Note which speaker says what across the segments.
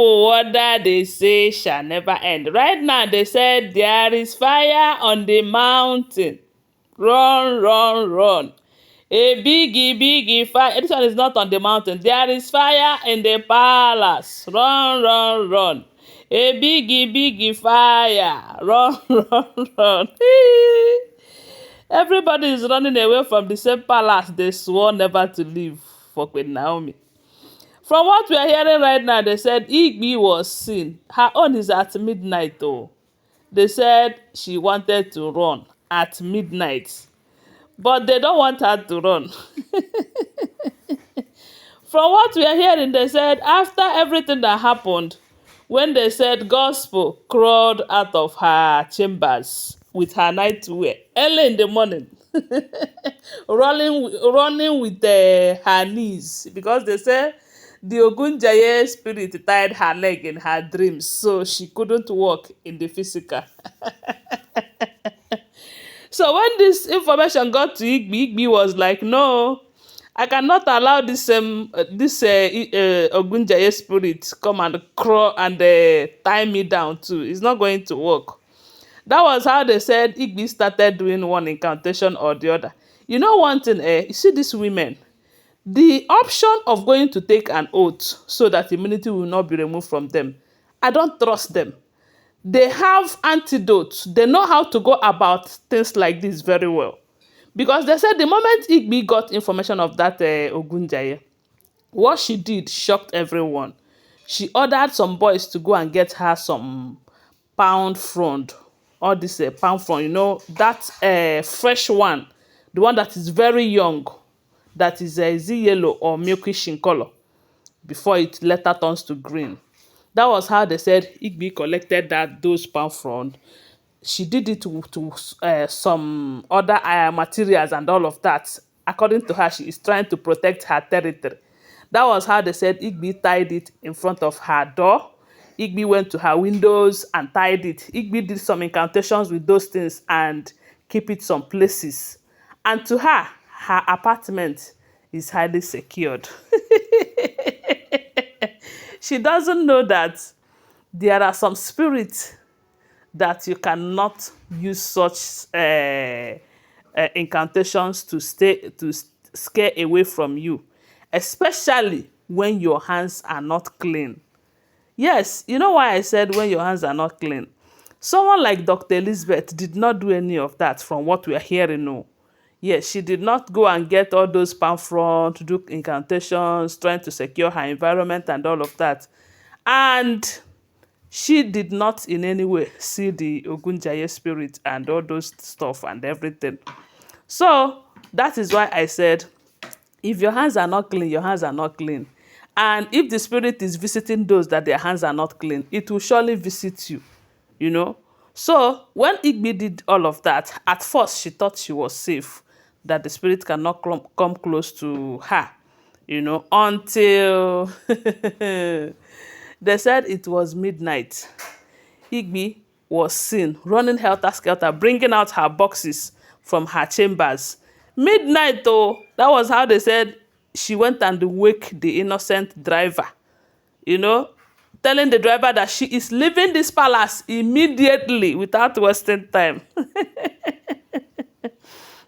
Speaker 1: people wonder, they say shall never end. Right now, they said there is fire on the mountain. Run, run, run. A biggie, biggie fire. This one is not on the mountain. There is fire in the palace. Run, run, run. A biggie, biggie fire. Run, run, run. Everybody is running away from the same palace they swore never to leave for Queen Naomi. From what we are hearing right now, they said Igbi was seen. Her own is at midnight though. They said she wanted to run at midnight. But they don't want her to run. From what we are hearing, they said after everything that happened, when they said gospel crawled out of her chambers with her nightwear early in the morning, running with her knees, because they said the Ogunjaye spirit tied her leg in her dreams, so she couldn't walk in the physical. So when this information got to Igbi, Igbi was like, no, I cannot allow this Ogunjaye spirit come and crawl and tie me down too. It's not going to work. That was how they said Igbi started doing one incantation or the other. You know one thing, you see these women, the option of going to take an oath so that immunity will not be removed from them, I don't trust them. They have antidotes. They know how to go about things like this very well. Because they said the moment Igbi got information of that Ogunjaye, what she did shocked everyone. She ordered some boys to go and get her some pound frond. All this pound frond, you know, that fresh one, the one that is very young, that is yellow or milkish in color, before it later turns to green. That was how they said Igbi collected those palm frond. She did it to some other materials and all of that. According to her, she is trying to protect her territory. That was how they said Igbi tied it in front of her door. Igbi went to her windows and tied it. Igbi did some incantations with those things and keep it some places. And to her, her apartment is highly secured. She doesn't know that there are some spirits that you cannot use such incantations to scare away from you, especially when your hands are not clean. Yes, you know why I said when your hands are not clean? Someone like Dr. Elizabeth did not do any of that from what we are hearing now. Yes, she did not go and get all those palm frond to do incantations, trying to secure her environment and all of that. And she did not in any way see the Ogunjaye spirit and all those stuff and everything. So that is why I said, if your hands are not clean, your hands are not clean. And if the spirit is visiting those that their hands are not clean, it will surely visit you, you know. So when Igbi did all of that, at first she thought she was safe, that the spirit cannot come close to her, you know, until they said it was midnight. Igbi was seen running helter-skelter, bringing out her boxes from her chambers. Midnight though, that was how they said she went and wake the innocent driver, you know, telling the driver that she is leaving this palace immediately without wasting time.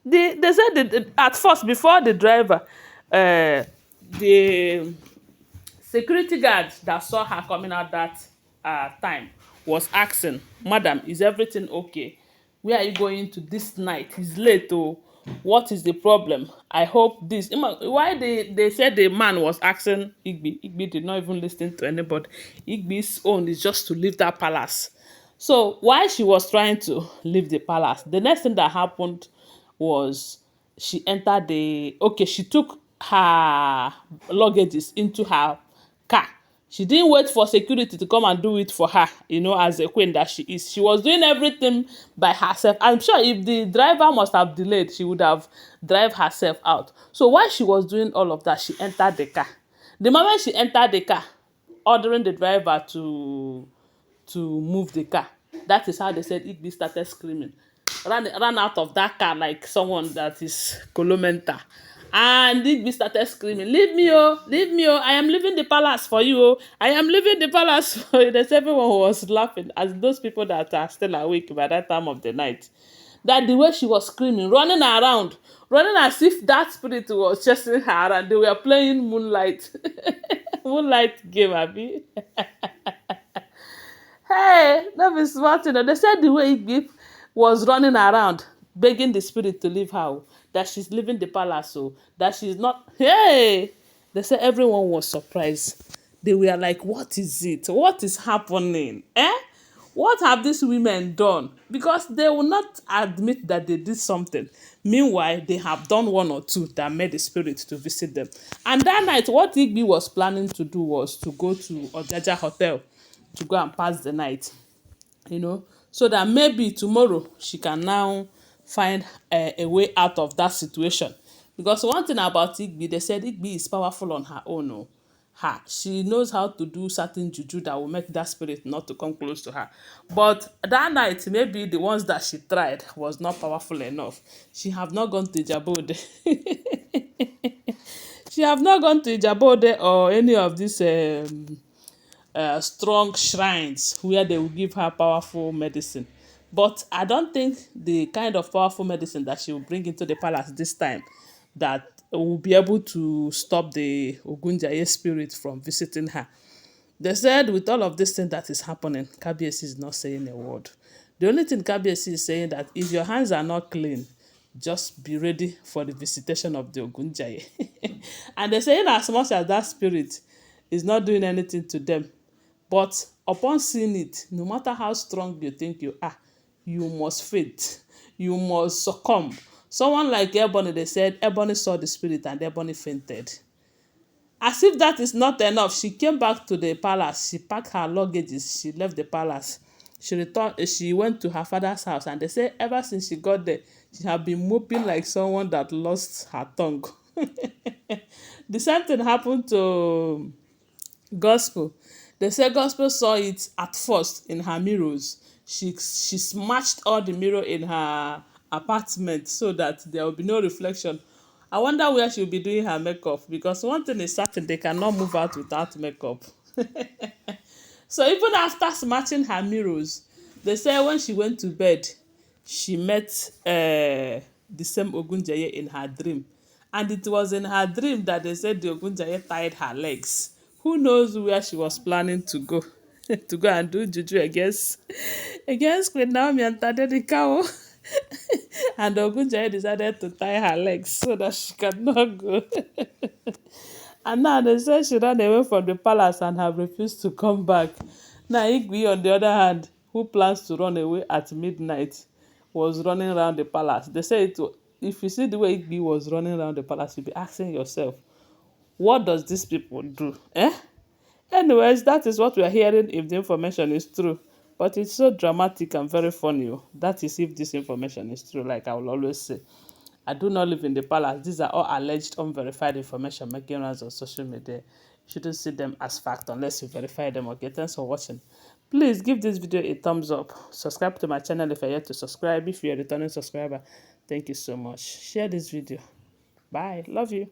Speaker 1: They said that at first, before the driver, the security guard that saw her coming out that time was asking, "Madam, is everything okay? Where are you going to this night? It's late, oh. What is the problem? I hope this." Why they said the man was asking Igbi? Igbi did not even listen to anybody. Igbi's own is just to leave that palace. So while she was trying to leave the palace, the next thing that happened was she entered she took her luggages into her car. She didn't wait for security to come and do it for her, you know, as a queen that she is. She was doing everything by herself. I'm sure if the driver must have delayed, she would have drive herself out. So while she was doing all of that, she entered the car. The moment she entered the car, ordering the driver to move the car, that is how they said Igbi started screaming. Ran out of that car like someone that is Kolomenta. And Igbi started screaming, leave me, oh, I am leaving the palace for you, oh, I am leaving the palace for you. There's everyone who was laughing, as those people that are still awake by that time of the night. That the way she was screaming, running around, running as if that spirit was chasing her and they were playing moonlight, moonlight game, abi. Hey, no be small thing. They said the way Igbi was running around, begging the spirit to leave her, oh, that she's leaving the palace, so that she's not. Hey, they said everyone was surprised. They were like, "What is it? What is happening? Eh? What have these women done?" Because they will not admit that they did something. Meanwhile, they have done one or two that made the spirit to visit them. And that night, what Igbi was planning to do was to go to Ojaja Hotel to go and pass the night, so that maybe tomorrow she can now find a way out of that situation. Because one thing about Igbi, they said Igbi is powerful on her own. Oh. She knows how to do certain juju that will make that spirit not to come close to her. But that night, maybe the ones that she tried was not powerful enough. She have not gone to Ijabode. She have not gone to Ijabode or any of these strong shrines where they will give her powerful medicine. But I don't think the kind of powerful medicine that she will bring into the palace this time that will be able to stop the Ogunjaye spirit from visiting her. They said with all of this thing that is happening, Kabiyesi is not saying a word. The only thing Kabiyesi is saying that if your hands are not clean, just be ready for the visitation of the Ogunjaye. And they're saying as much as that spirit is not doing anything to them, but upon seeing it, no matter how strong you think you are, you must faint. You must succumb. Someone like Ebony, they said Ebony saw the spirit and Ebony fainted. As if that is not enough, she came back to the palace. She packed her luggages. She left the palace. She returned. She went to her father's house, and they say ever since she got there, she had been moping like someone that lost her tongue. The same thing happened to Gospel. They say Gospel saw it at first in her mirrors. She smashed all the mirror in her apartment so that there will be no reflection. I wonder where she'll be doing her makeup, because one thing is certain, they cannot move out without makeup. So even after smashing her mirrors, they say when she went to bed, she met the same Ogunjaye in her dream. And it was in her dream that they said the Ogunjaye tied her legs. Who knows where she was planning to go? To go and do juju against Queen Naomi and Tadenika. And Ogunjaye decided to tie her legs so that she cannot go. And now they say she ran away from the palace and have refused to come back. Now Igwe, on the other hand, who plans to run away at midnight, was running around the palace. They say if you see the way Igwe was running around the palace, you'll be asking yourself, what does these people do? Eh? Anyways, that is what we are hearing if the information is true. But it's so dramatic and very funny. Oh. That is if this information is true, like I will always say. I do not live in the palace. These are all alleged, unverified information making rounds on social media. You shouldn't see them as fact unless you verify them. Okay, thanks for watching. Please give this video a thumbs up. Subscribe to my channel if you're yet to subscribe. If you're a returning subscriber, thank you so much. Share this video. Bye. Love you.